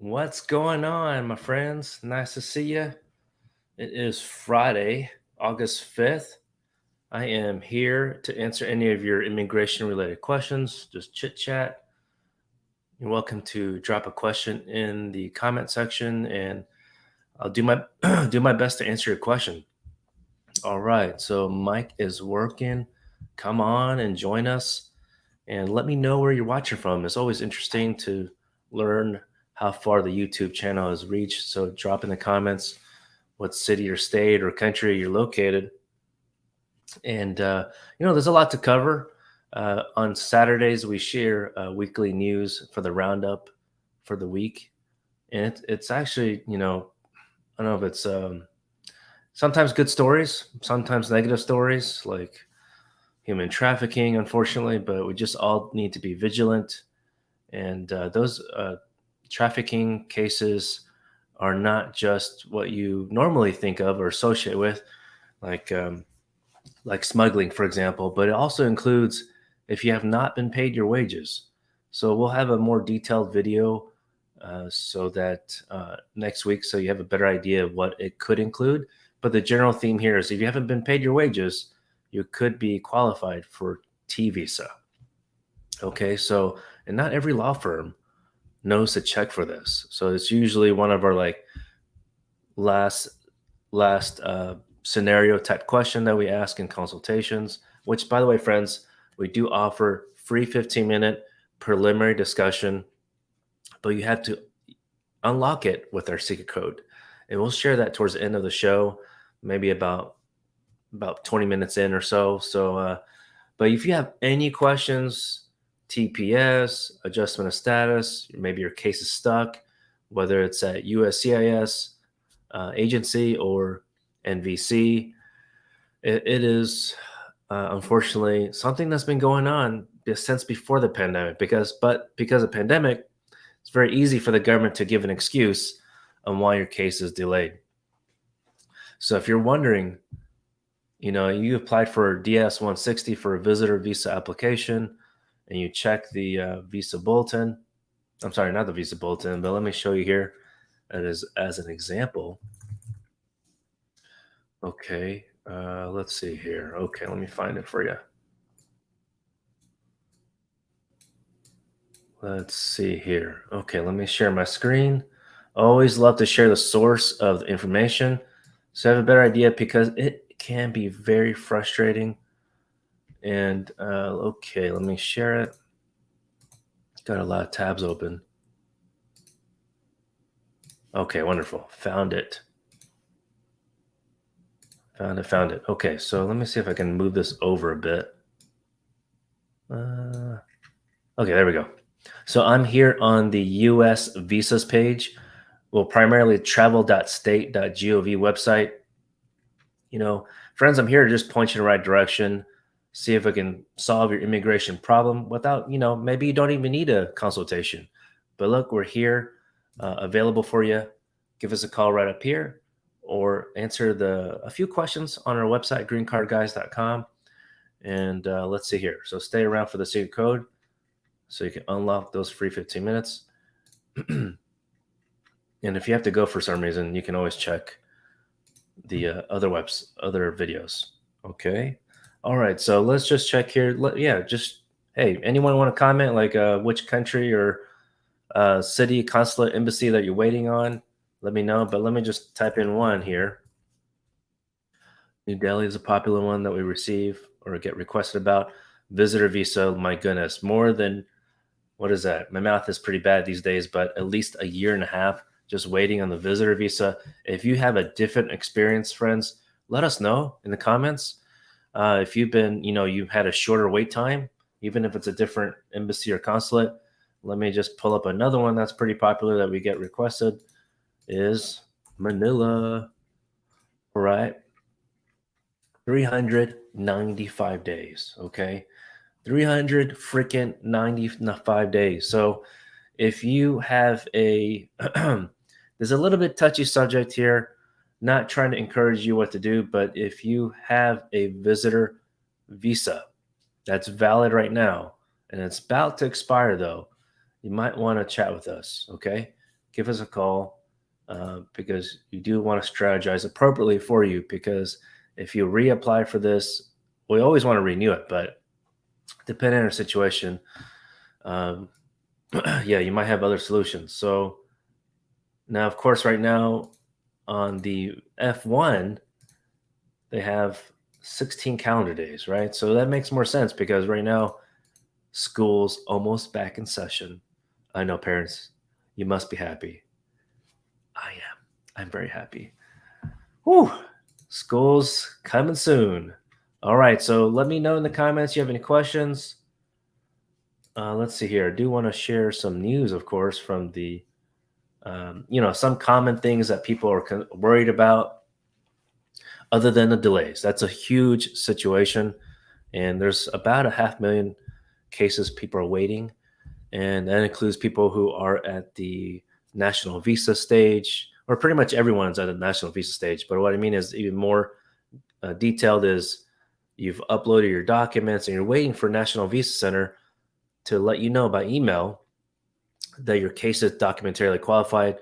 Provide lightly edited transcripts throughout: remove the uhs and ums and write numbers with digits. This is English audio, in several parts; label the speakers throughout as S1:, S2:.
S1: What's going on, my friends? Nice to see you. It is Friday, August 5th. I am here to answer any of your immigration related questions, just chit chat. You're welcome to drop a question in the comment section and I'll do my do my best to answer your question. All right, so Mike is working. Come on and join us and let me know where you're watching from. It's always interesting to learn how far the YouTube channel has reached. So drop in the comments what city or state or country you're located. And, there's a lot to cover. On Saturdays, we share weekly news for the roundup for the week. And it's actually, I don't know if it's sometimes good stories, sometimes negative stories like human trafficking, unfortunately, but we just all need to be vigilant. And those trafficking cases are not just what you normally think of or associate with, like smuggling, for example, but it also includes if you have not been paid your wages. So we'll have a more detailed video so that next week, so you have a better idea of what it could include. But the general theme here is if you haven't been paid your wages, you could be qualified for T visa. Okay, so and not every law firm knows to check for this. So it's usually one of our like last scenario type question that we ask in consultations, which by the way, friends, we do offer free 15-minute preliminary discussion, but you have to unlock it with our secret code. And we'll share that towards the end of the show, maybe about 20 minutes in or so. So, but if you have any questions, TPS, adjustment of status, maybe your case is stuck, whether it's at USCIS agency or NVC, it is unfortunately something that's been going on since before the pandemic. Because of pandemic, it's very easy for the government to give an excuse on why your case is delayed. So if you're wondering, you applied for DS 160 for a visitor visa application, and you check the visa bulletin. I'm sorry, not the visa bulletin, but let me show you here as an example. Okay, let's see here. Okay, let me find it for you. Let's see here. Okay, let me share my screen. Always love to share the source of the information so I have a better idea because it can be very frustrating. And okay, let me share it. Got a lot of tabs open. Okay, wonderful. Found it. Found it. Okay, so let me see if I can move this over a bit. Okay, there we go. So I'm here on the US visas page. Well, primarily travel.state.gov website. Friends, I'm here to just point you in the right direction, see if I can solve your immigration problem without, maybe you don't even need a consultation. But look, we're here, available for you. Give us a call right up here or answer a few questions on our website, greencardguys.com. And let's see here. So stay around for the secret code so you can unlock those free 15 minutes. And if you have to go for some reason, you can always check the other videos. Okay. All right. So let's just check here. Hey, anyone want to comment like which country or city, consulate, embassy that you're waiting on? Let me know. But let me just type in one here. New Delhi is a popular one that we receive or get requested about. Visitor visa. My goodness, more than what is that? My math is pretty bad these days, but at least a year and a half just waiting on the visitor visa. If you have a different experience, friends, let us know in the comments. If you've been, you've had a shorter wait time, even if it's a different embassy or consulate. Let me just pull up another one that's pretty popular that we get requested is Manila. All right. 395 days. Okay. 300 freaking 95 days. So if you have there's a little bit touchy subject here, not trying to encourage you what to do, but if you have a visitor visa that's valid right now and it's about to expire though, you might want to chat with us. Okay. give us a call because you do want to strategize appropriately for you. Because if you reapply for this, we always want to renew it, but depending on our situation, um, yeah, you might have other solutions. So now, of course, right now on the F1, they have 16 calendar days, right? So that makes more sense because right now school's almost back in session. I know, parents, you must be happy. I am. I'm very happy. Whew. School's coming soon. All right. So let me know in the comments if you have any questions. Let's see here. I do want to share some news, of course, from the, some common things that people are worried about other than the delays. That's a huge situation. And there's about 500,000 cases people are waiting. And that includes people who are at the national visa stage, or pretty much everyone's at the national visa stage. But what I mean is even more detailed is you've uploaded your documents and you're waiting for National Visa Center to let you know by email that your case is documentarily qualified.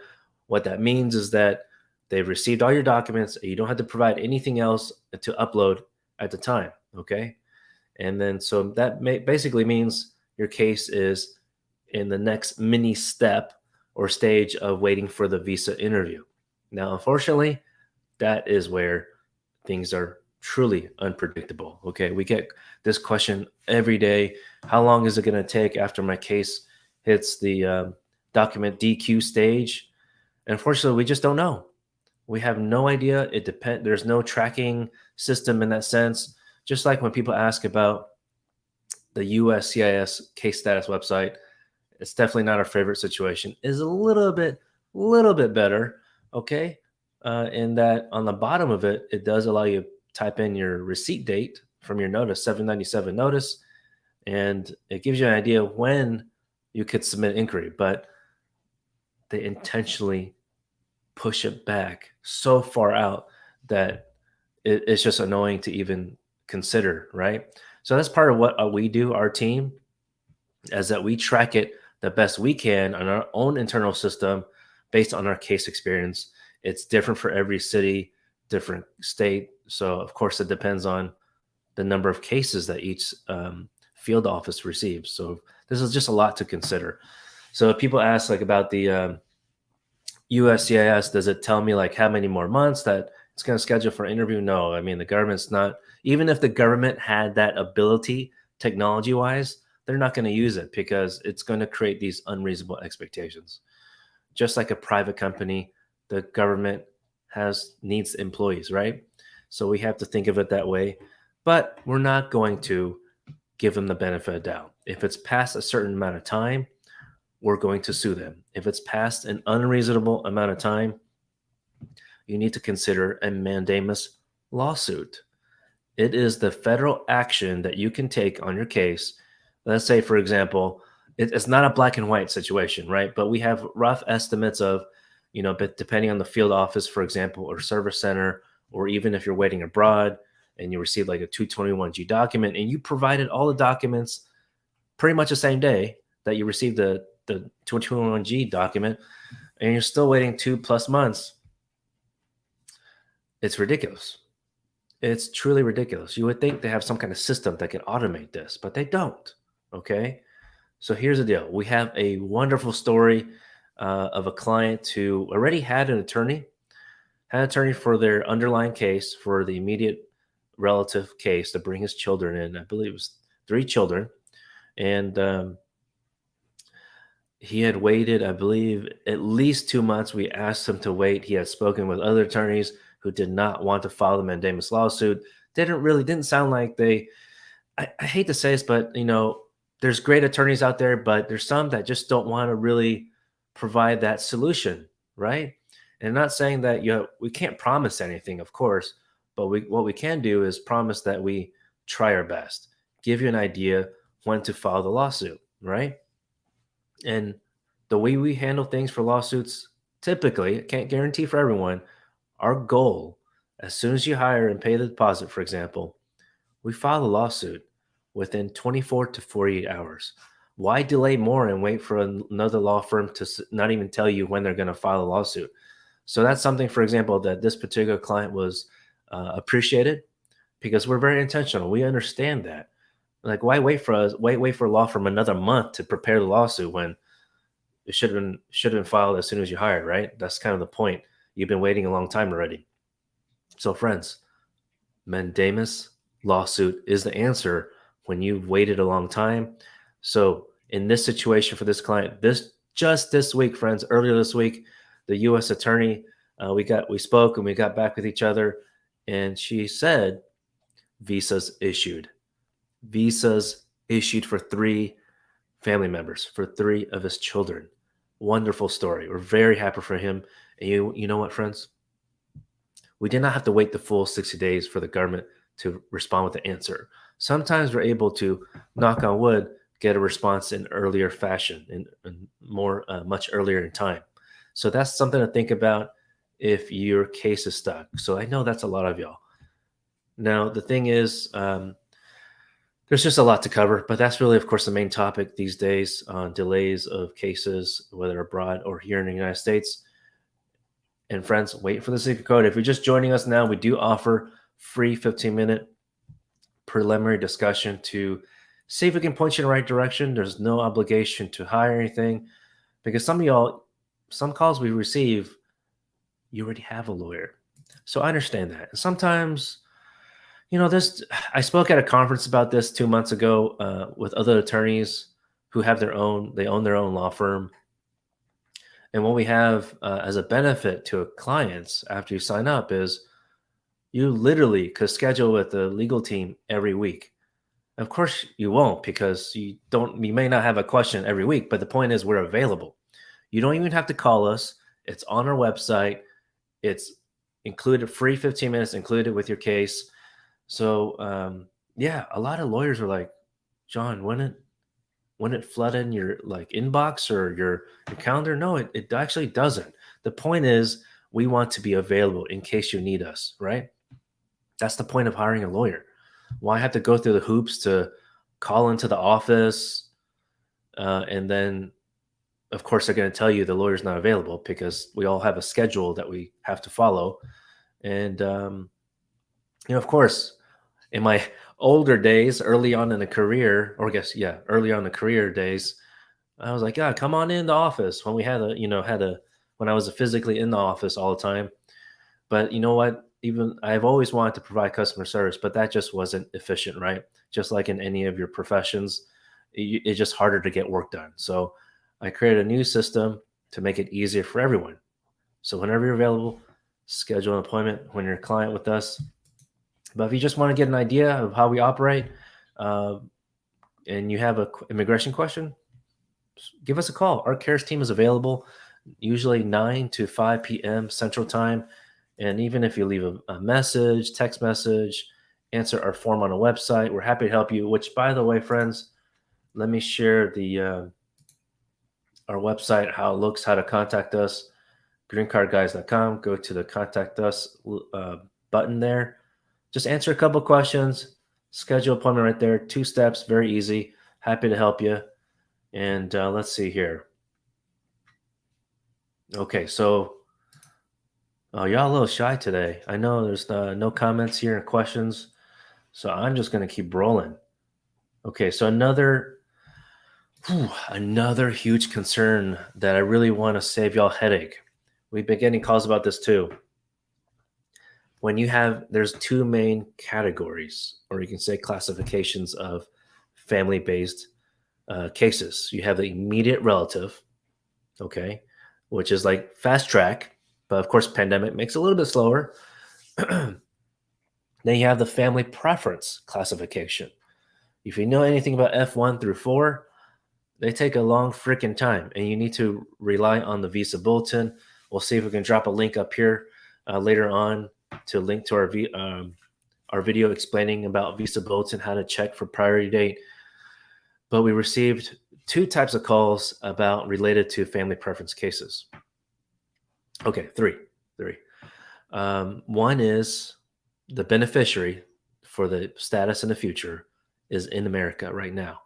S1: What that means is that they've received all your documents. You don't have to provide anything else to upload at the time. Okay. And then so that basically means your case is in the next mini step or stage of waiting for the visa interview. Now, unfortunately, that is where things are truly unpredictable. Okay. We get this question every day. How long is it going to take after my case hits the document DQ stage? And unfortunately, we just don't know. We have no idea. It depends. There's no tracking system in that sense. Just like when people ask about the USCIS case status website, it's definitely not our favorite situation. Is a little bit better. Okay, in that on the bottom of it, it does allow you to type in your receipt date from your notice, 797 notice, and it gives you an idea when you could submit inquiry. But they intentionally push it back so far out that it's just annoying to even consider, right? So that's part of what we do, our team, is that we track it the best we can on our own internal system based on our case experience. It's different for every city, different state. So, of course, it depends on the number of cases that each field office receives. So, this is just a lot to consider. So, if people ask like about the USCIS, does it tell me like how many more months that it's going to schedule for an interview? No, I mean, the government's not, even if the government had that ability technology wise, they're not going to use it because it's going to create these unreasonable expectations. Just like a private company, the government needs employees, right? So we have to think of it that way. But we're not going to give them the benefit of doubt. If it's past a certain amount of time, we're going to sue them. If it's past an unreasonable amount of time, you need to consider a mandamus lawsuit. It is the federal action that you can take on your case. Let's say, for example, it's not a black and white situation, right? But we have rough estimates of, but depending on the field office, for example, or service center, or even if you're waiting abroad and you receive like a 221G document and you provided all the documents pretty much the same day that you received the 221G document and you're still waiting 2+ months, it's ridiculous. It's truly ridiculous. You would think they have some kind of system that can automate this, but they don't. Okay. So here's the deal. We have a wonderful story of a client who already had an attorney for their underlying case for the immediate relative case to bring his children in. I believe it was 3 children. And he had waited, I believe, at least 2 months. We asked him to wait. He had spoken with other attorneys who did not want to file the mandamus lawsuit. Didn't sound like I hate to say this, but there's great attorneys out there, but there's some that just don't want to really provide that solution, right? And I'm not saying that we can't promise anything, of course, but what we can do is promise that we try our best, give you an idea when to file the lawsuit, right? And the way we handle things for lawsuits, typically, I can't guarantee for everyone, our goal, as soon as you hire and pay the deposit, for example, we file a lawsuit within 24 to 48 hours. Why delay more and wait for another law firm to not even tell you when they're going to file a lawsuit? So that's something, for example, that this particular client was appreciated, because we're very intentional. We understand that. Like, why wait for a law firm another month to prepare the lawsuit when it should have been filed as soon as you hired, right? That's kind of the point. You've been waiting a long time already. So, friends, Mandamus lawsuit is the answer when you've waited a long time. So, in this situation for this client, this week, friends, earlier this week, the U.S. attorney, we spoke and we got back with each other, and she said visas issued. Visas issued for 3 family members, for 3 of his children. Wonderful story. We're very happy for him. And you know what, friends? We did not have to wait the full 60 days for the government to respond with the answer. Sometimes we're able to, knock on wood, get a response in earlier fashion, in more much earlier in time. So that's something to think about if your case is stuck. So I know that's a lot of y'all. Now the thing is, there's just a lot to cover, but that's really, of course, the main topic these days on delays of cases, whether abroad or here in the United States. And friends, wait for the secret code. If you're just joining us now, we do offer free 15-minute preliminary discussion to see if we can point you in the right direction. There's no obligation to hire anything, because some of y'all, some calls we receive, you already have a lawyer. So I understand that. And sometimes, this, I spoke at a conference about this 2 months ago with other attorneys who have they own their own law firm. And what we have as a benefit to clients after you sign up is you literally could schedule with the legal team every week. Of course, you won't, because you may not have a question every week, but the point is we're available. You don't even have to call us. It's on our website. It's included, free 15 minutes included with your case. So yeah, a lot of lawyers are like, John, when it flood in your like inbox or your calendar? No, it actually doesn't. The point is we want to be available in case you need us, right? That's the point of hiring a lawyer. Why have to go through the hoops to call into the office, and then of course they're going to tell you the lawyer's not available, because we all have a schedule that we have to follow. And of course, in my older days, early on in the career, or I guess, yeah, early on in the career days, I was like, yeah, come on in the office when we when I was physically in the office all the time. But you know what? Even I've always wanted to provide customer service, but that just wasn't efficient, right? Just like in any of your professions, it's just harder to get work done. So I created a new system to make it easier for everyone. So whenever you're available, schedule an appointment when you're a client with us. But if you just want to get an idea of how we operate, uh, and you have a immigration question, give us a call. Our CARES team is available usually 9 to 5 p.m. Central Time. And even if you leave a message, text message, answer our form on a website, we're happy to help you. Which, by the way, friends, let me share the our website, how it looks, how to contact us. greencardguys.com. Go to the contact us button there. Just answer a couple questions, schedule appointment right there. 2 steps, very easy. Happy to help you. And let's see here. Okay, so y'all a little shy today. I know there's no comments here and questions, so I'm just gonna keep rolling. Okay, so another huge concern that I really want to save y'all headache. We've been getting calls about this too. There's 2 main categories, or you can say classifications of family-based cases. You have the immediate relative, okay, which is like fast track, but of course, pandemic makes it a little bit slower. Then you have the family preference classification. If you know anything about F1 through 4, they take a long freaking time, and you need to rely on the visa bulletin. We'll see if we can drop a link up here later on to link to our video explaining about visa bulletin, how to check for priority date. But we received 2 types of calls related to family preference cases. Okay, three. One is the beneficiary for the status in the future is in America right now.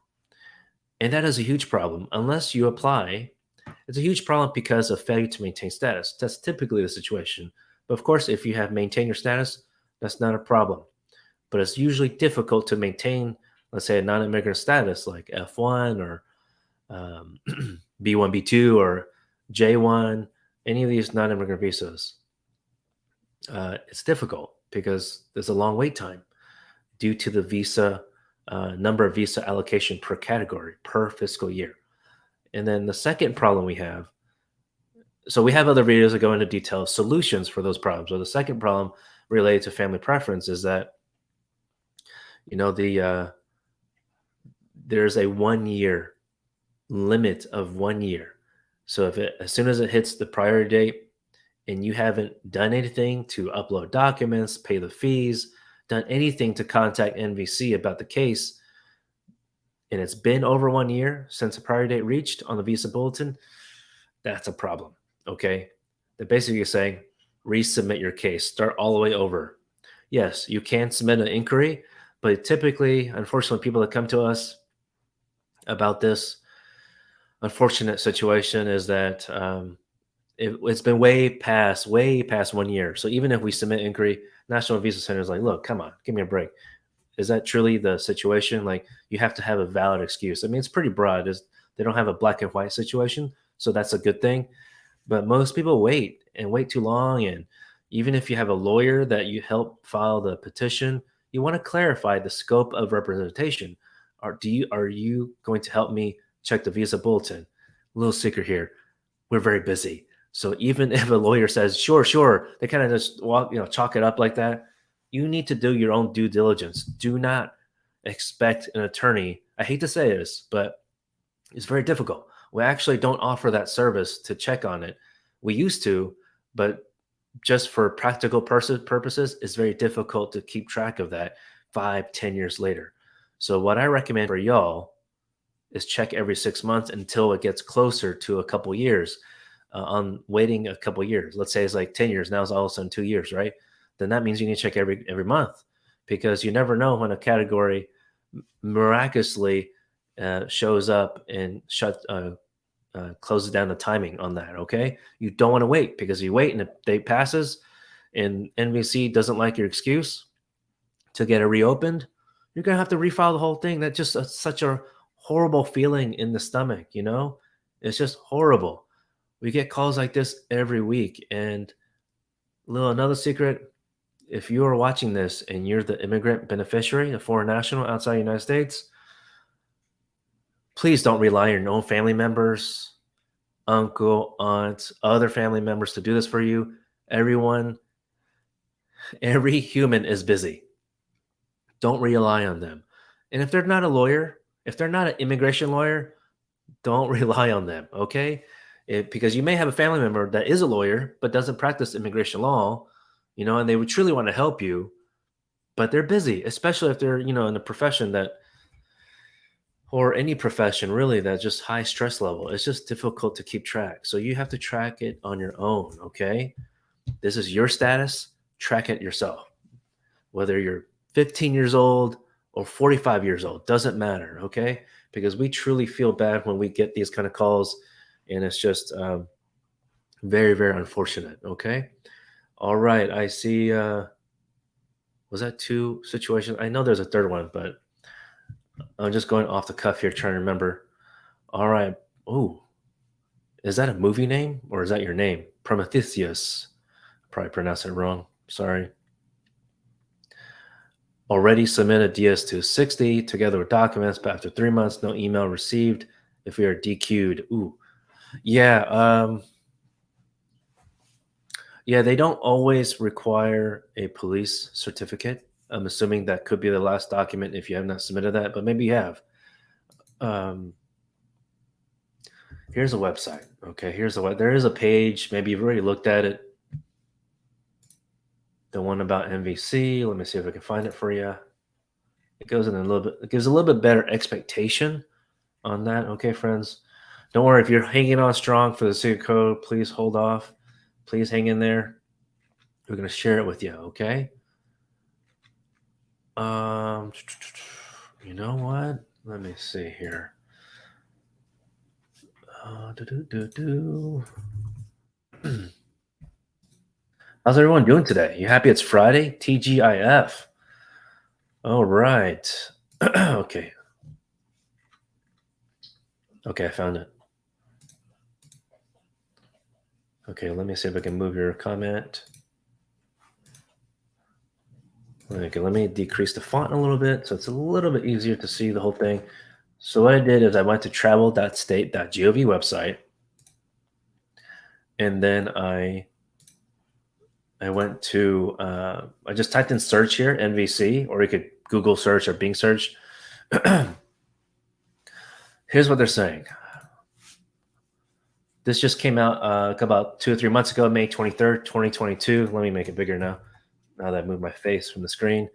S1: And that is a huge problem. Unless you apply, it's a huge problem because of failure to maintain status. That's typically the situation. But of course, if you have maintained your status, that's not a problem. But it's usually difficult to maintain, let's say, a non immigrant status like F1 or um, B1, B2, or J1, any of these non immigrant visas. It's difficult because there's a long wait time due to the visa number of visa allocation per category per fiscal year. And then the second problem we have, so we have other videos that go into detail of solutions for those problems. So the second problem related to family preference is that the there's a 1 year limit of 1 year. So if as soon as it hits the priority date and you haven't done anything to upload documents, pay the fees, done anything to contact NVC about the case, and it's been over 1 year since the priority date reached on the visa bulletin, that's a problem. Okay. They're basically saying resubmit your case, start all the way over. Yes, you can submit an inquiry, but typically, unfortunately, people that come to us about this unfortunate situation is that it's been way past 1 year. So even if we submit inquiry, National Visa Center is like, look, come on, give me a break. Is that truly the situation? Like, you have to have a valid excuse. I mean, it's pretty broad. They don't have a black and white situation, so that's a good thing. But most people wait and wait too long. And even if you have a lawyer that you help file the petition, you want to clarify the scope of representation. Are you going to help me check the visa bulletin? Little secret here: we're very busy. So even if a lawyer says sure, sure, they kind of just chalk it up like that. You need to do your own due diligence. Do not expect an attorney. I hate to say this, but it's very difficult. We actually don't offer that service to check on it. We used to, but just for practical purposes, it's very difficult to keep track of that 5, 10 years later. So what I recommend for y'all is check every 6 months until it gets closer to a couple years. On waiting a couple years, let's say it's like 10 years, now it's all of a sudden 2 years, right? Then that means you need to check every month, because you never know when a category miraculously shows up and closes down the timing on that. Okay, you don't want to wait, because you wait and the date passes and NVC doesn't like your excuse to get it reopened, you're gonna have to refile the whole thing. That's just such a horrible feeling in the stomach. It's just horrible. We get calls like this every week. And another secret: if you are watching this and you're the immigrant beneficiary, a foreign national outside the United States, please don't rely on your own family members, uncle, aunts, other family members to do this for you. Every human is busy. Don't rely on them. And if they're not a lawyer, if they're not an immigration lawyer, don't rely on them, okay? Because you may have a family member that is a lawyer but doesn't practice immigration law, and they would truly want to help you, but they're busy, especially if they're, in a profession or any profession really, that's just high stress level. It's just difficult to keep track. So you have to track it on your own, okay? This is your status. Track it yourself. Whether you're 15 years old or 45 years old, doesn't matter, okay? Because we truly feel bad when we get these kind of calls, and it's just very, very unfortunate, okay? All right, I see. Was that two situations? I know there's a third one, but I'm just going off the cuff here, trying to remember. All right. Oh, is that a movie name or is that your name? Prometheus. Probably pronounced it wrong. Sorry. Already submitted DS-260 together with documents, but after 3 months, no email received. If we are DQ'd. Ooh. Yeah. Yeah, they don't always require a police certificate. I'm assuming that could be the last document if you have not submitted that, but maybe you have. Here's a website. Okay, there is a page. Maybe you've already looked at it. The one about NVC. Let me see if I can find it for you. It goes in a little bit. It gives a little bit better expectation on that. Okay, friends, don't worry if you're hanging on strong for the secret code. Please hold off. Please hang in there. We're gonna share it with you. Okay. You know what? Let me see here. Do. How's everyone doing today? You happy it's Friday? TGIF. All right. Okay. Okay, I found it. Okay, let me see if I can move your comment. Okay, let me decrease the font a little bit so it's a little bit easier to see the whole thing. So what I did is I went to travel.state.gov website, and then I went to I just typed in search here, NVC, or you could Google search or Bing search. Here's what they're saying. This just came out about 2 or 3 months ago, May 23rd, 2022. Let me make it bigger now that I moved my face from the screen.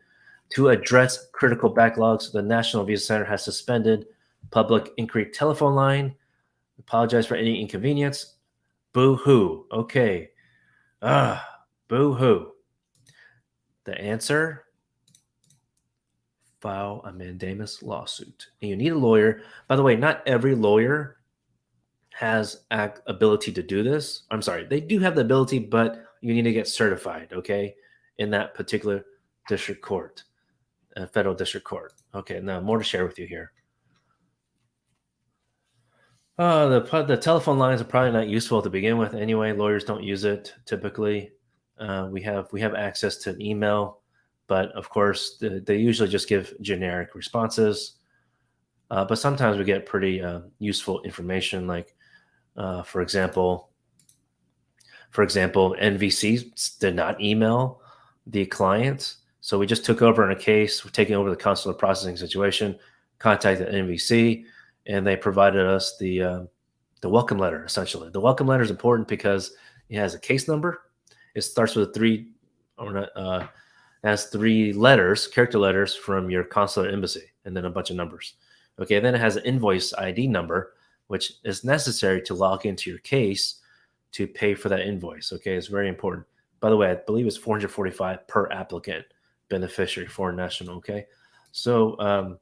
S1: To address critical backlogs, the National Visa Center has suspended public inquiry telephone line. Apologize for any inconvenience. Boo hoo. Okay. Boo hoo. The answer: file a mandamus lawsuit. And you need a lawyer. By the way, not every lawyer has ability to do this. I'm sorry, they do have the ability, but you need to get certified, okay, in that particular district court, federal district court. Okay, now more to share with you here. The telephone lines are probably not useful to begin with anyway. Lawyers don't use it typically. We have access to an email, but of course they usually just give generic responses. But sometimes we get pretty useful information, like for example, NVC did not email the client, so we just took over in a case. We're taking over the consular processing situation. Contacted NVC, and they provided us the welcome letter. Essentially, the welcome letter is important because it has a case number. It starts with has three letters, character letters from your consular embassy, and then a bunch of numbers. Okay, then it has an invoice ID number, which is necessary to log into your case to pay for that invoice. Okay, it's very important. By the way, I believe it's 445 per applicant, beneficiary, foreign national. Okay, so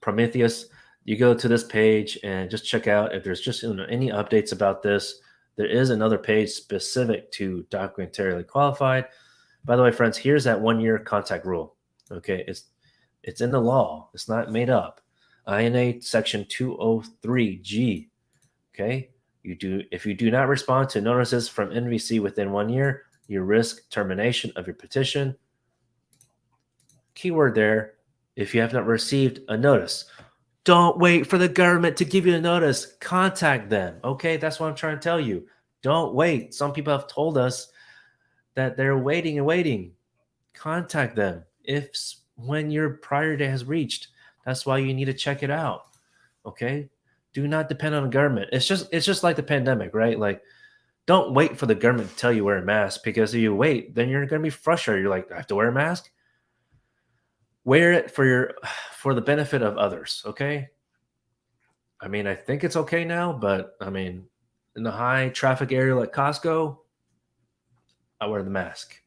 S1: Prometheus, you go to this page and just check out if there's just any updates about this. There is another page specific to documentarily qualified. By the way, friends, here's that 1 year contact rule. Okay, it's in the law. It's not made up. INA section 203G. Okay, if you do not respond to notices from NVC within 1 year, you risk termination of your petition. Keyword there: if you have not received a notice, don't wait for the government to give you a notice. Contact them. Okay, that's what I'm trying to tell you. Don't wait. Some people have told us that they're waiting and waiting. Contact them when your prior date has reached. That's why you need to check it out. Okay, do not depend on the government. It's just like the pandemic, right? Like, don't wait for the government to tell you wear a mask, because if you wait, then you're going to be frustrated. You're like, I have to wear a mask. Wear it for the benefit of others. Okay. I mean, I think it's okay now, but I mean, in the high traffic area like Costco, I wear the mask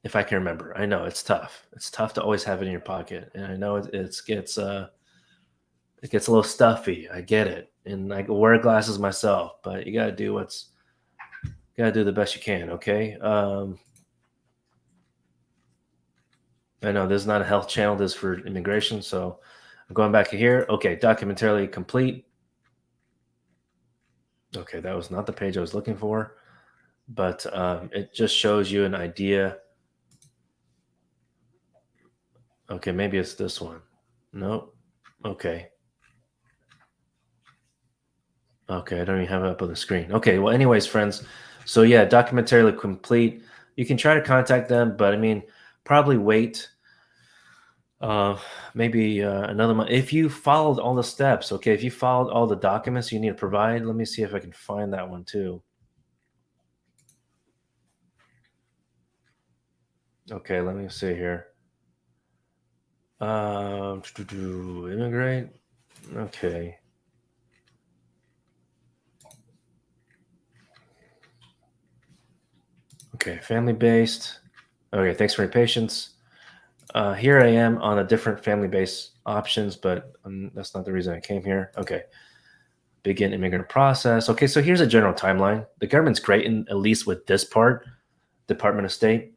S1: if I can remember. I know it's tough. It's tough to always have it in your pocket, and I know it gets a little stuffy. I get it, and I wear glasses myself, but you gotta do the best you can. Okay. I know this is not a health channel. This is for immigration, so I'm going back here. Okay, documentarily complete. Okay, that was not the page I was looking for, but it just shows you an idea. Okay, maybe it's this one. Nope. Okay. Okay, I don't even have it up on the screen. Okay, well, anyways, friends. So yeah, documentarily complete. You can try to contact them, but I mean, probably wait maybe another month. If you followed all the steps, okay, if you followed all the documents you need to provide, let me see if I can find that one too. Okay, let me see here. Immigrate. Okay. Okay, family based. Okay, thanks for your patience. Here I am on a different family based options, but that's not the reason I came here. Okay. begin immigrant process. Okay, so here's a general timeline. The government's great, at least with this part, Department of State.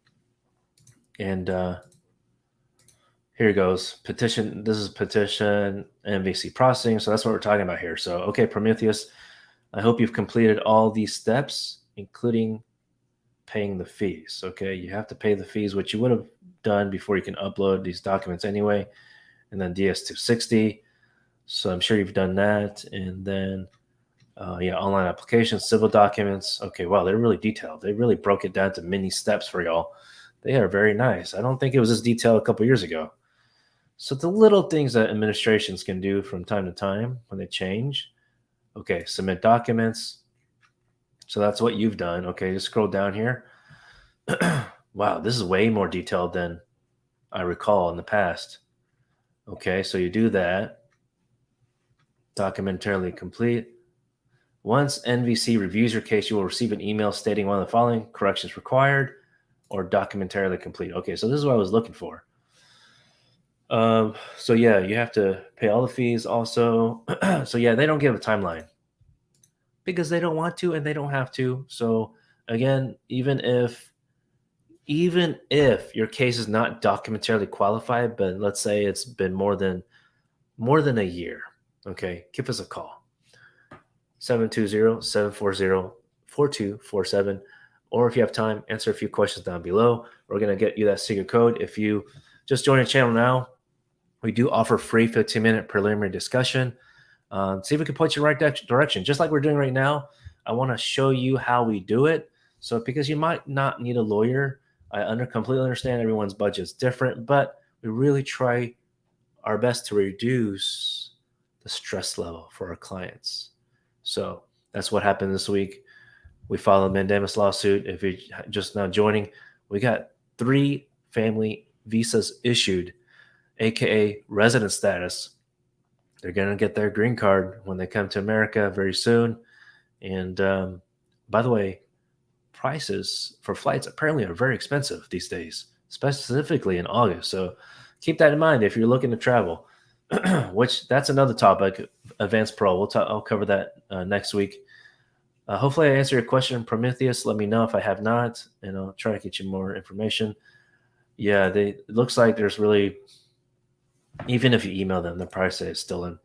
S1: And here it goes. Petition. This is petition NVC processing. So that's what we're talking about here. So, okay, Prometheus, I hope you've completed all these steps, including paying the fees. Okay, you have to pay the fees, which you would have done before you can upload these documents anyway. And then DS-260. So I'm sure you've done that. And then, online applications, civil documents. Okay, wow, they're really detailed. They really broke it down to mini steps for y'all. They are very nice. I don't think it was this detailed a couple years ago. So the little things that administrations can do from time to time when they change. Okay, submit documents. So that's what you've done. Okay, just scroll down here. Wow, this is way more detailed than I recall in the past. Okay, so you do that. Documentarily complete. Once NVC reviews your case, you will receive an email stating one of the following: corrections required or documentarily complete. Okay, so this is what I was looking for. So yeah, you have to pay all the fees also. So yeah, they don't give a timeline because they don't want to and they don't have to. So again, even if your case is not documentarily qualified, but let's say it's been more than a year, okay, give us a call. 720-740-4247. Or if you have time, answer a few questions down below. We're going to get you that secret code. If you just join the channel now, we do offer free 15-minute preliminary discussion. See if we can point you in the right direction. Just like we're doing right now, I want to show you how we do it. So because you might not need a lawyer, I completely understand everyone's budget is different, but we really try our best to reduce the stress level for our clients. So that's what happened this week. We filed a Mandamus lawsuit. If you're just now joining, we got 3 family visas issued, aka resident status. They're going to get their green card when they come to America very soon. And by the way, prices for flights apparently are very expensive these days, specifically in August. So keep that in mind if you're looking to travel. Which that's another topic, advanced parole. I'll cover that next week. Hopefully I answer your question, Prometheus. Let me know if I have not, and I'll try to get you more information. Yeah, it looks like there's really, even if you email them, the price is still in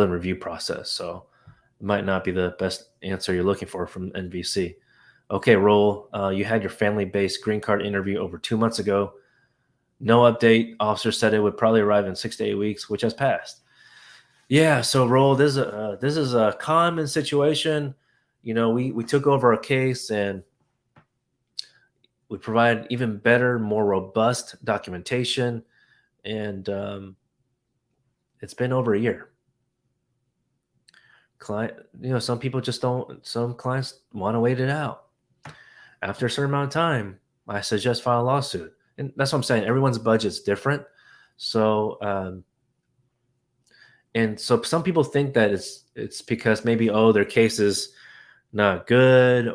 S1: review process. So it might not be the best answer you're looking for from NVC. Okay, Roll, you had your family-based green card interview over 2 months ago. No update. Officer said it would probably arrive in 6 to 8 weeks, which has passed. Yeah, so Roll, this is a common situation. You know, we took over a case and we provide even better, more robust documentation, and it's been over a year. Some people just don't. Some clients want to wait it out. After a certain amount of time, I suggest file a lawsuit. And that's what I'm saying. Everyone's budget's different. So, and so some people think that it's because maybe, their case is not good,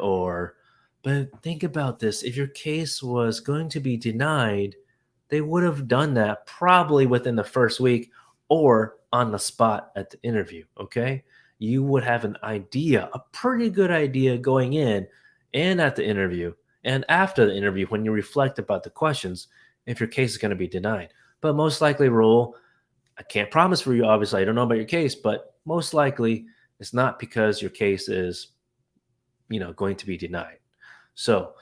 S1: but think about this. If your case was going to be denied, they would have done that probably within the first week or on the spot at the interview. Okay. You would have an idea, a pretty good idea going in and at the interview and after the interview when you reflect about the questions, if your case is going to be denied. But most likely, Raul, I can't promise for you, obviously, I don't know about your case, but most likely it's not because your case is, going to be denied. So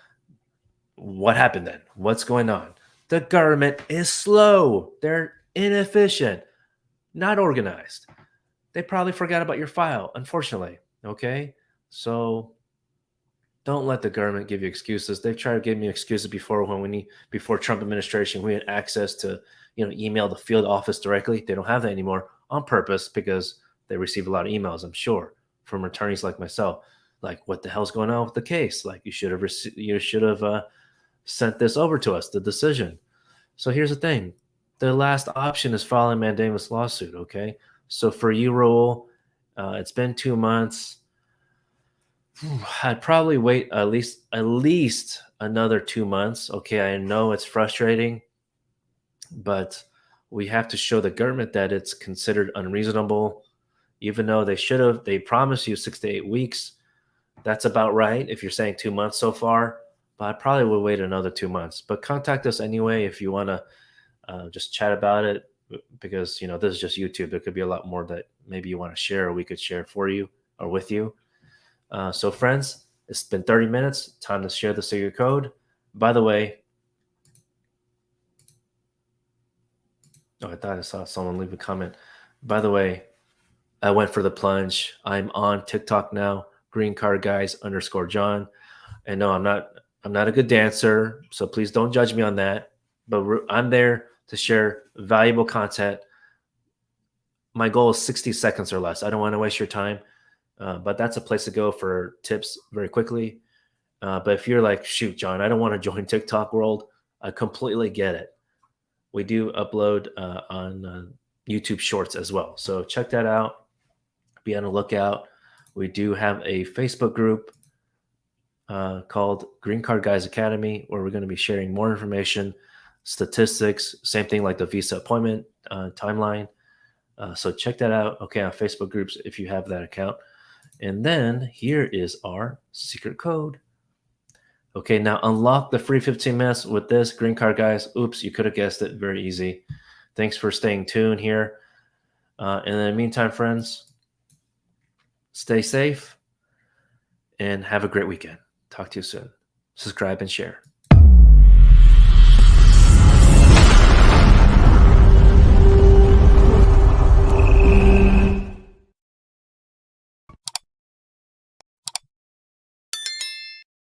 S1: what happened then? What's going on? The government is slow. They're inefficient, not organized. They probably forgot about your file, unfortunately. Okay. So don't let the government give you excuses. They've tried to give me excuses before before Trump administration, we had access to, email the field office directly. They don't have that anymore on purpose because they receive a lot of emails, I'm sure, from attorneys like myself. Like, what the hell's going on with the case? Like, you should have sent this over to us, the decision. So here's the thing. The last option is filing Mandamus lawsuit, okay? So for you, Raul, it's been 2 months. I'd probably wait at least another 2 months. Okay, I know it's frustrating, but we have to show the government that it's considered unreasonable. even though they promised you 6 to 8 weeks. That's about right if you're saying 2 months so far, but I probably would wait another 2 months. But contact us anyway if you want to just chat about it, because this is just YouTube. There could be a lot more that maybe you want to share, or we could share for you or with you. So friends, it's been 30 minutes. Time to share the secret code. By the way, I thought I saw someone leave a comment. By the way, I went for the plunge. I'm on TikTok now, green card guys _John. And no, I'm not a good dancer, so please don't judge me on that. But I'm there to share valuable content. My goal is 60 seconds or less. I don't want to waste your time, but that's a place to go for tips very quickly. But if you're like, shoot, John, I don't want to join TikTok world, I completely get it. We do upload on YouTube Shorts as well. So check that out. Be on the lookout. We do have a Facebook group called Green Card Guys Academy, where we're going to be sharing more information, statistics, same thing like the visa appointment timeline. So check that out. Okay, on Facebook groups if you have that account. And then here is our secret code. Okay, now unlock the free 15 minutes with this, Green Card Guys. Oops, you could have guessed it. Very easy. Thanks for staying tuned here. And in the meantime, friends, stay safe and have a great weekend. Talk to you soon. Subscribe and share.